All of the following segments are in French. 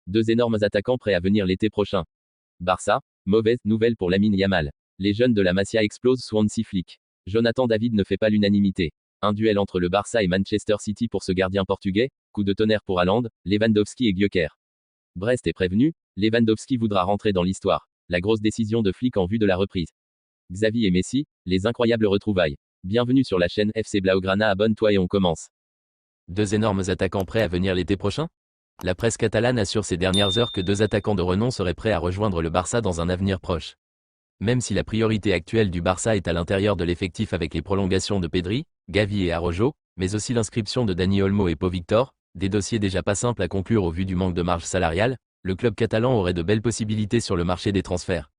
Deux énormes attaquants prêts à venir l'été prochain. Barça, mauvaise nouvelle pour Lamine Yamal. Les jeunes de la Masia explosent sous Hansi Flick. Jonathan David ne fait pas l'unanimité. Un duel entre le Barça et Manchester City pour ce gardien portugais, coup de tonnerre pour Haaland, Lewandowski et Gyökeres. Brest est prévenu, Lewandowski voudra rentrer dans l'histoire. La grosse décision de Flick en vue de la reprise. Xavi et Messi, les incroyables retrouvailles. Bienvenue sur la chaîne FC Blaugrana, abonne-toi et on commence. Deux énormes attaquants prêts à venir l'été prochain? La presse catalane assure ces dernières heures que deux attaquants de renom seraient prêts à rejoindre le Barça dans un avenir proche. Même si la priorité actuelle du Barça est à l'intérieur de l'effectif avec les prolongations de Pedri, Gavi et Araujo, mais aussi l'inscription de Dani Olmo et Pau Victor, des dossiers déjà pas simples à conclure au vu du manque de marge salariale, le club catalan aurait de belles possibilités sur le marché des transferts.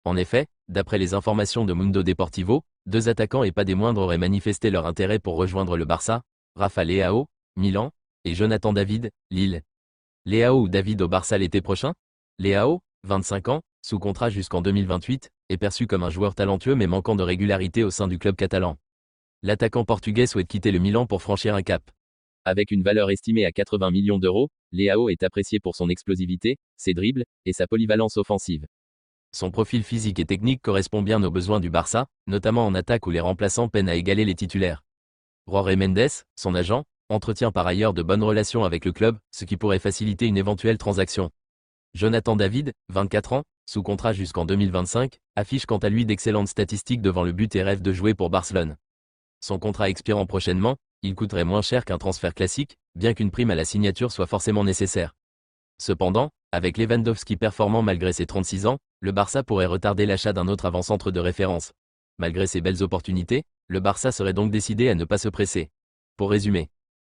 En effet, d'après les informations de Mundo Deportivo, deux attaquants et pas des moindres auraient manifesté leur intérêt pour rejoindre le Barça, Rafa Leao, Milan, et Jonathan David, Lille. Leao ou David au Barça l'été prochain? Leao, 25 ans, sous contrat jusqu'en 2028, est perçu comme un joueur talentueux mais manquant de régularité au sein du club catalan. L'attaquant portugais souhaite quitter le Milan pour franchir un cap. Avec une valeur estimée à 80 millions d'euros, Leao est apprécié pour son explosivité, ses dribbles, et sa polyvalence offensive. Son profil physique et technique correspond bien aux besoins du Barça, notamment en attaque où les remplaçants peinent à égaler les titulaires. Jorge Mendes, son agent, entretient par ailleurs de bonnes relations avec le club, ce qui pourrait faciliter une éventuelle transaction. Jonathan David, 24 ans, sous contrat jusqu'en 2025, affiche quant à lui d'excellentes statistiques devant le but et rêve de jouer pour Barcelone. Son contrat expirant prochainement, il coûterait moins cher qu'un transfert classique, bien qu'une prime à la signature soit forcément nécessaire. Cependant, avec Lewandowski performant malgré ses 36 ans, le Barça pourrait retarder l'achat d'un autre avant-centre de référence. Malgré ces belles opportunités, le Barça serait donc décidé à ne pas se presser. Pour résumer,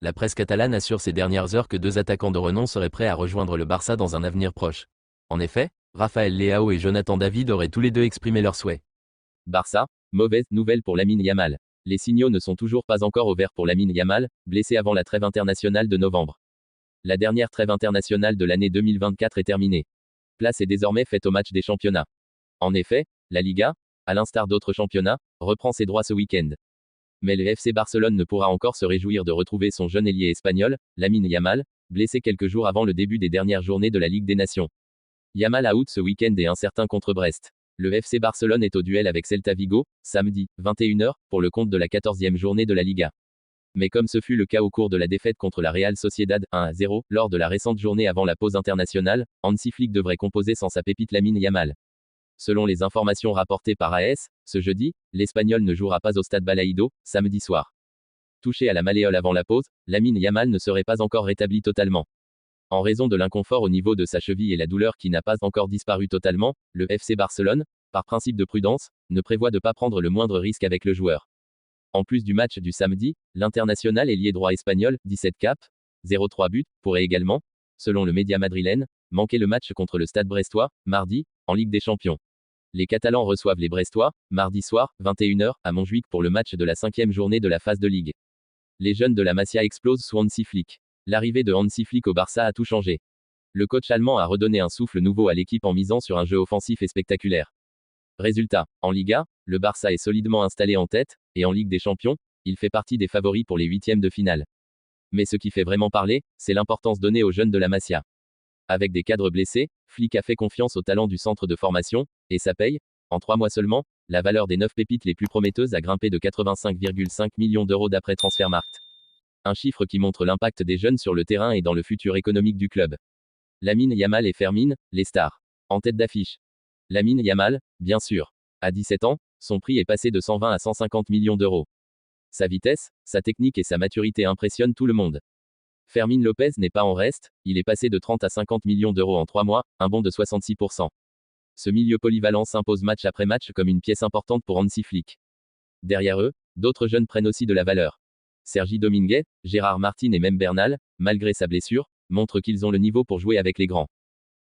la presse catalane assure ces dernières heures que deux attaquants de renom seraient prêts à rejoindre le Barça dans un avenir proche. En effet, Rafael Leao et Jonathan David auraient tous les deux exprimé leur souhait. Barça, mauvaise nouvelle pour Lamine Yamal. Les signaux ne sont toujours pas encore au vert pour Lamine Yamal, blessé avant la trêve internationale de novembre. La dernière trêve internationale de l'année 2024 est terminée. Place est désormais faite au match des championnats. En effet, la Liga, à l'instar d'autres championnats, reprend ses droits ce week-end. Mais le FC Barcelone ne pourra encore se réjouir de retrouver son jeune ailier espagnol, Lamine Yamal, blessé quelques jours avant le début des dernières journées de la Ligue des Nations. Yamal out ce week-end et incertain contre Brest. Le FC Barcelone est au duel avec Celta Vigo, samedi, 21h, pour le compte de la 14e journée de la Liga. Mais comme ce fut le cas au cours de la défaite contre la Real Sociedad 1-0, lors de la récente journée avant la pause internationale, Hansi Flick devrait composer sans sa pépite Lamine Yamal. Selon les informations rapportées par AS, ce jeudi, l'Espagnol ne jouera pas au stade Balaído, samedi soir. Touché à la malléole avant la pause, Lamine Yamal ne serait pas encore rétabli totalement. En raison de l'inconfort au niveau de sa cheville et la douleur qui n'a pas encore disparu totalement, le FC Barcelone, par principe de prudence, ne prévoit de ne pas prendre le moindre risque avec le joueur. En plus du match du samedi, l'international ailier droit espagnol, 17 caps, 0,3 buts, pourrait également, selon le média madrilène, manquer le match contre le Stade brestois, mardi, en Ligue des Champions. Les Catalans reçoivent les Brestois, mardi soir, 21h, à Montjuïc pour le match de la 5e journée de la phase de Ligue. Les jeunes de la Masia explosent sous Hansi Flick. L'arrivée de Hansi Flick au Barça a tout changé. Le coach allemand a redonné un souffle nouveau à l'équipe en misant sur un jeu offensif et spectaculaire. Résultat, en Liga, le Barça est solidement installé en tête, et en Ligue des Champions, il fait partie des favoris pour les huitièmes de finale. Mais ce qui fait vraiment parler, c'est l'importance donnée aux jeunes de la Masia. Avec des cadres blessés, Flick a fait confiance au talent du centre de formation, et ça paye. En 3 mois seulement, la valeur des 9 pépites les plus prometteuses a grimpé de 85,5 millions d'euros d'après Transfermarkt. Un chiffre qui montre l'impact des jeunes sur le terrain et dans le futur économique du club. Lamine Yamal et Fermin, les stars. En tête d'affiche. Lamine Yamal, bien sûr. À 17 ans, son prix est passé de 120 à 150 millions d'euros. Sa vitesse, sa technique et sa maturité impressionnent tout le monde. Fermin Lopez n'est pas en reste, il est passé de 30 à 50 millions d'euros en 3 mois, un bond de 66%. Ce milieu polyvalent s'impose match après match comme une pièce importante pour Hansi Flick. Derrière eux, d'autres jeunes prennent aussi de la valeur. Sergi Dominguez, Gérard Martin et même Bernal, malgré sa blessure, montrent qu'ils ont le niveau pour jouer avec les grands.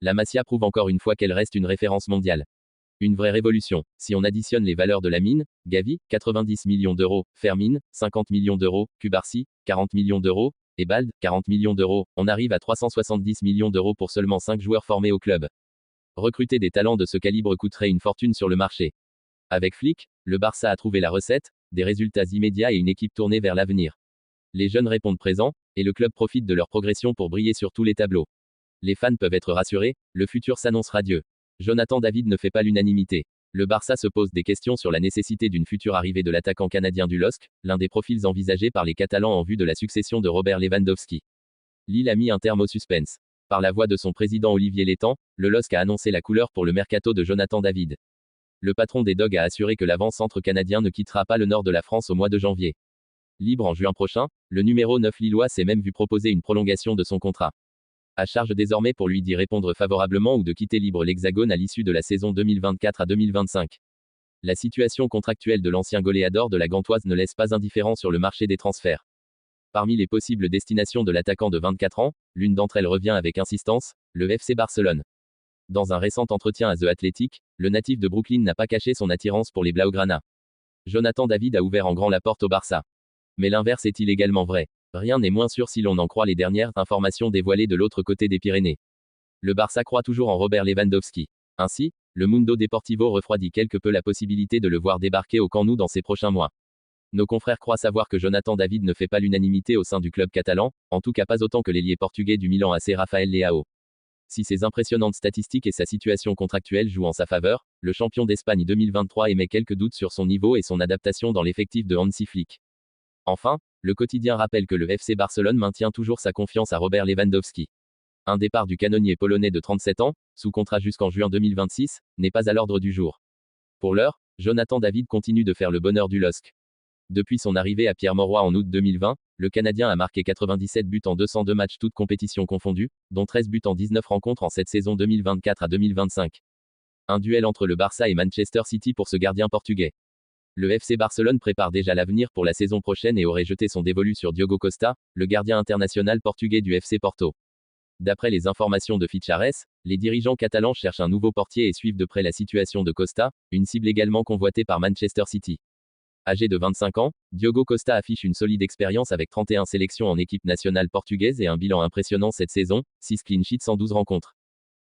La Masia prouve encore une fois qu'elle reste une référence mondiale. Une vraie révolution. Si on additionne les valeurs de Lamine, Gavi, 90 millions d'euros, Fermin, 50 millions d'euros, Cubarsí, 40 millions d'euros, et Bald, 40 millions d'euros, on arrive à 370 millions d'euros pour seulement 5 joueurs formés au club. Recruter des talents de ce calibre coûterait une fortune sur le marché. Avec Flick, le Barça a trouvé la recette, des résultats immédiats et une équipe tournée vers l'avenir. Les jeunes répondent présents, et le club profite de leur progression pour briller sur tous les tableaux. Les fans peuvent être rassurés, le futur s'annonce radieux. Jonathan David ne fait pas l'unanimité. Le Barça se pose des questions sur la nécessité d'une future arrivée de l'attaquant canadien du LOSC, l'un des profils envisagés par les Catalans en vue de la succession de Robert Lewandowski. Lille a mis un terme au suspense. Par la voix de son président Olivier Létang, le LOSC a annoncé la couleur pour le mercato de Jonathan David. Le patron des Dogs a assuré que l'avant-centre canadien ne quittera pas le nord de la France au mois de janvier. Libre en juin prochain, le numéro 9 lillois s'est même vu proposer une prolongation de son contrat. À charge désormais pour lui d'y répondre favorablement ou de quitter libre l'Hexagone à l'issue de la saison 2024 à 2025. La situation contractuelle de l'ancien goléador de la Gantoise ne laisse pas indifférent sur le marché des transferts. Parmi les possibles destinations de l'attaquant de 24 ans, l'une d'entre elles revient avec insistance, le FC Barcelone. Dans un récent entretien à The Athletic, le natif de Brooklyn n'a pas caché son attirance pour les Blaugrana. Jonathan David a ouvert en grand la porte au Barça. Mais l'inverse est-il également vrai? Rien n'est moins sûr si l'on en croit les dernières informations dévoilées de l'autre côté des Pyrénées. Le Barça croit toujours en Robert Lewandowski. Ainsi, le Mundo Deportivo refroidit quelque peu la possibilité de le voir débarquer au Camp Nou dans ces prochains mois. Nos confrères croient savoir que Jonathan David ne fait pas l'unanimité au sein du club catalan, en tout cas pas autant que l'ailier portugais du Milan AC Rafael Leao. Si ses impressionnantes statistiques et sa situation contractuelle jouent en sa faveur, le champion d'Espagne 2023 émet quelques doutes sur son niveau et son adaptation dans l'effectif de Hansi Flick. Enfin, le quotidien rappelle que le FC Barcelone maintient toujours sa confiance à Robert Lewandowski. Un départ du canonnier polonais de 37 ans, sous contrat jusqu'en juin 2026, n'est pas à l'ordre du jour. Pour l'heure, Jonathan David continue de faire le bonheur du LOSC. Depuis son arrivée à Pierre-Mauroy en août 2020, le Canadien a marqué 97 buts en 202 matchs toutes compétitions confondues, dont 13 buts en 19 rencontres en cette saison 2024 à 2025. Un duel entre le Barça et Manchester City pour ce gardien portugais. Le FC Barcelone prépare déjà l'avenir pour la saison prochaine et aurait jeté son dévolu sur Diogo Costa, le gardien international portugais du FC Porto. D'après les informations de Fichares, les dirigeants catalans cherchent un nouveau portier et suivent de près la situation de Costa, une cible également convoitée par Manchester City. Âgé de 25 ans, Diogo Costa affiche une solide expérience avec 31 sélections en équipe nationale portugaise et un bilan impressionnant cette saison, 6 clean sheets en 12 rencontres.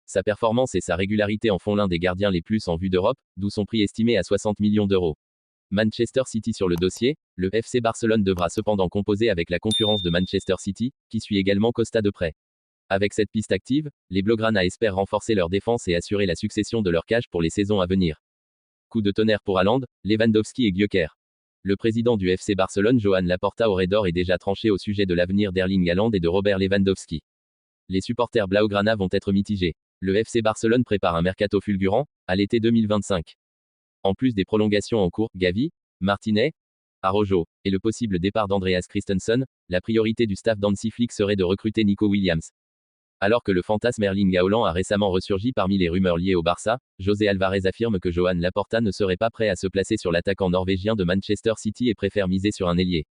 Sa performance et sa régularité en font l'un des gardiens les plus en vue d'Europe, d'où son prix estimé à 60 millions d'euros. Manchester City sur le dossier, le FC Barcelone devra cependant composer avec la concurrence de Manchester City, qui suit également Costa de près. Avec cette piste active, les Blaugrana espèrent renforcer leur défense et assurer la succession de leur cage pour les saisons à venir. Coup de tonnerre pour Haaland, Lewandowski et Gyökeres. Le président du FC Barcelone Joan Laporta Oredor est déjà tranché au sujet de l'avenir d'Erling Haaland et de Robert Lewandowski. Les supporters Blaugrana vont être mitigés. Le FC Barcelone prépare un mercato fulgurant, à l'été 2025. En plus des prolongations en cours, Gavi, Martinez, Araujo, et le possible départ d'Andreas Christensen, la priorité du staff d'Hansi Flick serait de recruter Nico Williams. Alors que le fantasme Erling Haaland a récemment ressurgi parmi les rumeurs liées au Barça, José Alvarez affirme que Joan Laporta ne serait pas prêt à se placer sur l'attaquant norvégien de Manchester City et préfère miser sur un ailier.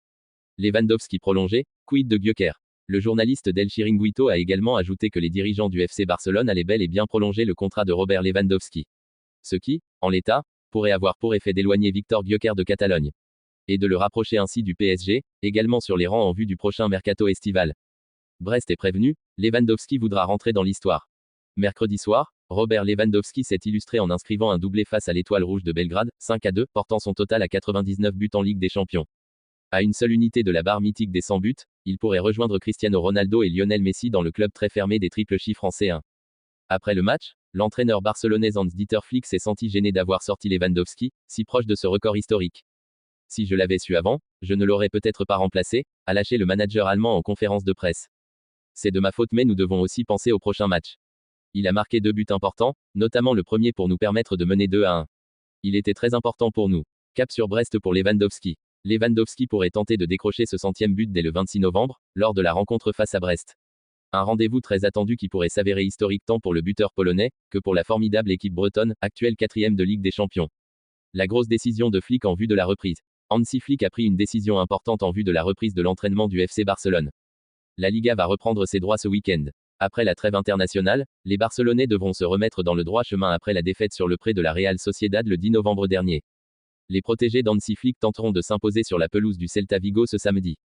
Lewandowski prolongé, quid de Gyökeres? Le journaliste Del Chiringuito a également ajouté que les dirigeants du FC Barcelone allaient bel et bien prolonger le contrat de Robert Lewandowski. Ce qui, en l'état, pourrait avoir pour effet d'éloigner Victor Gyökeres de Catalogne. Et de le rapprocher ainsi du PSG, également sur les rangs en vue du prochain mercato estival. Brest est prévenu, Lewandowski voudra rentrer dans l'histoire. Mercredi soir, Robert Lewandowski s'est illustré en inscrivant un doublé face à l'Étoile Rouge de Belgrade, 5-2, portant son total à 99 buts en Ligue des Champions. À une seule unité de la barre mythique des 100 buts, il pourrait rejoindre Cristiano Ronaldo et Lionel Messi dans le club très fermé des triples chiffres en C1. Après le match, l'entraîneur barcelonais Hans-Dieter Flick s'est senti gêné d'avoir sorti Lewandowski, si proche de ce record historique. Si je l'avais su avant, je ne l'aurais peut-être pas remplacé, a lâché le manager allemand en conférence de presse. C'est de ma faute mais nous devons aussi penser au prochain match. Il a marqué 2 buts importants, notamment le premier pour nous permettre de mener 2-1. Il était très important pour nous. Cap sur Brest pour Lewandowski. Lewandowski pourrait tenter de décrocher ce 100e but dès le 26 novembre, lors de la rencontre face à Brest. Un rendez-vous très attendu qui pourrait s'avérer historique tant pour le buteur polonais, que pour la formidable équipe bretonne, actuelle 4e de Ligue des Champions. La grosse décision de Flick en vue de la reprise. Hansi Flick a pris une décision importante en vue de la reprise de l'entraînement du FC Barcelone. La Liga va reprendre ses droits ce week-end. Après la trêve internationale, les Barcelonais devront se remettre dans le droit chemin après la défaite sur le pré de la Real Sociedad le 10 novembre dernier. Les protégés d'Hansi Flick tenteront de s'imposer sur la pelouse du Celta Vigo ce samedi.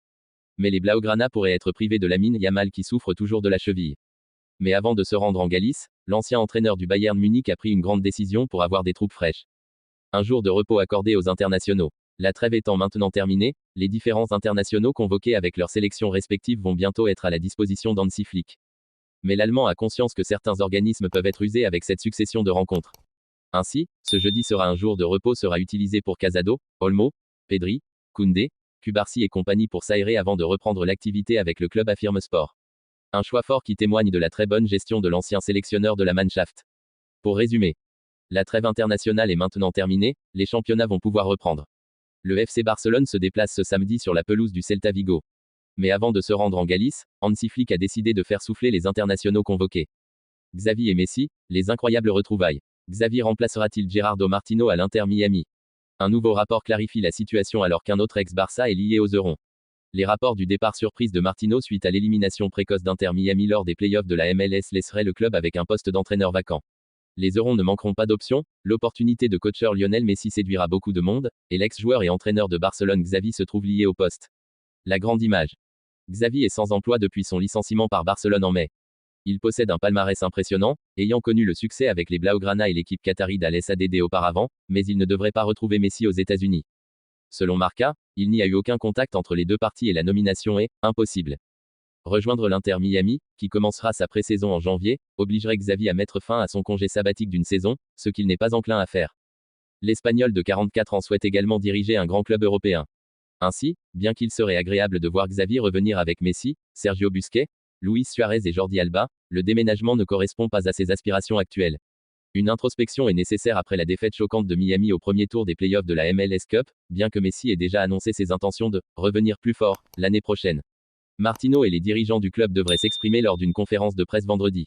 Mais les Blaugrana pourraient être privés de Lamine Yamal qui souffre toujours de la cheville. Mais avant de se rendre en Galice, l'ancien entraîneur du Bayern Munich a pris une grande décision pour avoir des troupes fraîches. Un jour de repos accordé aux internationaux. La trêve étant maintenant terminée, les différents internationaux convoqués avec leurs sélections respectives vont bientôt être à la disposition d'Hansi Flick. Mais l'Allemand a conscience que certains organismes peuvent être usés avec cette succession de rencontres. Ainsi, ce jeudi sera un jour de repos sera utilisé pour Casado, Olmo, Pedri, Koundé, Cubarsí et compagnie pour s'aérer avant de reprendre l'activité avec le club, affirme Sport. Un choix fort qui témoigne de la très bonne gestion de l'ancien sélectionneur de la Mannschaft. Pour résumer, la trêve internationale est maintenant terminée, les championnats vont pouvoir reprendre. Le FC Barcelone se déplace ce samedi sur la pelouse du Celta Vigo. Mais avant de se rendre en Galice, Hansi Flick a décidé de faire souffler les internationaux convoqués. Xavi et Messi, les incroyables retrouvailles. Xavi remplacera-t-il Gerardo Martino à l'Inter Miami? Un nouveau rapport clarifie la situation alors qu'un autre ex-Barça est lié aux Eurons. Les rapports du départ surprise de Martino suite à l'élimination précoce d'Inter Miami lors des playoffs de la MLS laisseraient le club avec un poste d'entraîneur vacant. Les Eurons ne manqueront pas d'options, l'opportunité de coacheur Lionel Messi séduira beaucoup de monde, et l'ex-joueur et entraîneur de Barcelone Xavi se trouve lié au poste. La grande image. Xavi est sans emploi depuis son licenciement par Barcelone en mai. Il possède un palmarès impressionnant, ayant connu le succès avec les Blaugrana et l'équipe qatari d'Al Sadd auparavant, mais il ne devrait pas retrouver Messi aux États-Unis. Selon Marca, il n'y a eu aucun contact entre les deux parties et la nomination est impossible. Rejoindre l'Inter Miami, qui commencera sa pré-saison en janvier, obligerait Xavi à mettre fin à son congé sabbatique d'une saison, ce qu'il n'est pas enclin à faire. L'Espagnol de 44 ans souhaite également diriger un grand club européen. Ainsi, bien qu'il serait agréable de voir Xavi revenir avec Messi, Sergio Busquets, Luis Suarez et Jordi Alba, le déménagement ne correspond pas à ses aspirations actuelles. Une introspection est nécessaire après la défaite choquante de Miami au premier tour des playoffs de la MLS Cup, bien que Messi ait déjà annoncé ses intentions de revenir plus fort l'année prochaine. Martino et les dirigeants du club devraient s'exprimer lors d'une conférence de presse vendredi.